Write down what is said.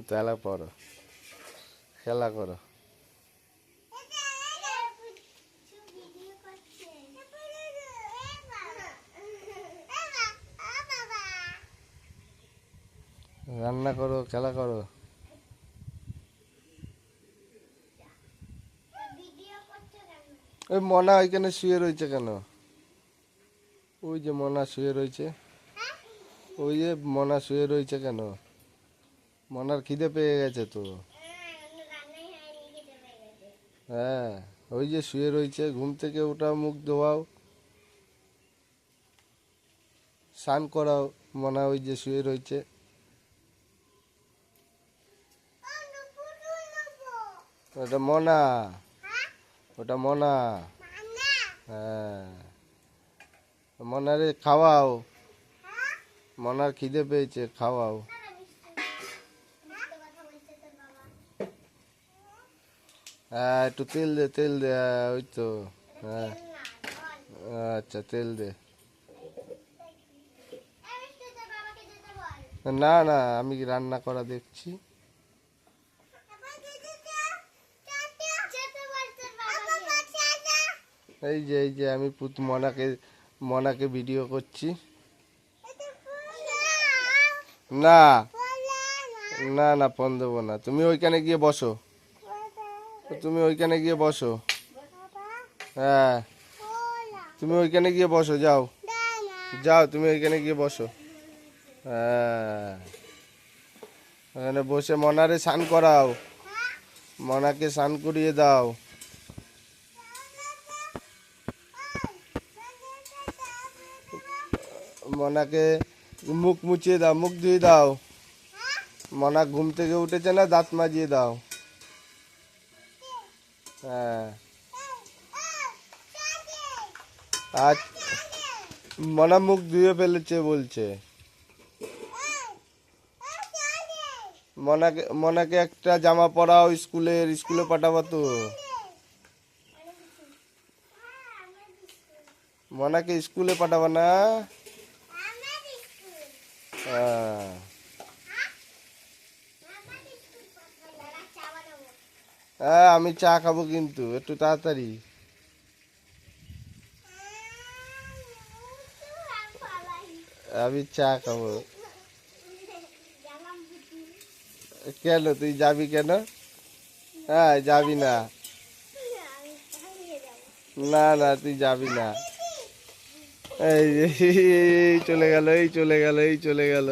তাহলে পড়ো, খেলা করো। রান্না করো, খেলা করো। ওই মনা ওইখানে শুয়ে রয়েছে কেন? ওই যে মনা শুয়ে রয়েছে, ওই যে মনা শুয়ে রয়েছে কেন? মনার খিদে পেয়ে গেছে তো। হ্যাঁ, ওই যে শুয়ে রয়েছে, ঘুম থেকে ওঠাও, মুখ ধোয়াও, স্নান করাও। মনা ওই যে শুয়ে রয়েছে। ওটা মনা, ওটা মনা। হ্যাঁ, মনারে খাওয়াও, মনার খিদে পেয়েছে, খাওয়াও। হ্যাঁ, একটু তেল দে, তেল দে, হ্যাঁ, ওই তো। হ্যাঁ, আচ্ছা, তেল দে। না না, আমি রান্না করা দেখছি। এই যে আমি মনাকে মনাকে ভিডিও করছি। না না না, ফোন দেবো না। তুমি ওইখানে গিয়ে বসো, তুমি ওইখানে গিয়ে বসো। হ্যাঁ, তুমি ওইখানে গিয়ে বসো, যাও যাও, তুমি ওইখানে গিয়ে বসো। হ্যাঁ, ওখানে বসে মনারে স্নান করাও, মনাকে স্নান করিয়ে দাও। মনাকে মুখ মুছিয়ে দাও, মুখ ধুয়ে দাও। মনা ঘুম থেকে উঠেছে না, দাঁত মাজিয়ে দাও। হ্যাঁ, আজ মনা মুখ ধুয়ে ফেলেছে বলছে। মনাকে একটা জামা পরাও, স্কুলে পাঠাবো তো। মনাকে স্কুলে পাঠাবো না? হ্যাঁ, হ্যাঁ, আমি চা খাবো কিন্তু একটু তাড়াতাড়ি। আমি চা খাবো। কেন, তুই যাবি কেন? হ্যাঁ, যাবি না? না না, তুই যাবি না। এই চলে গেল, এই চলে গেল, এই চলে গেল।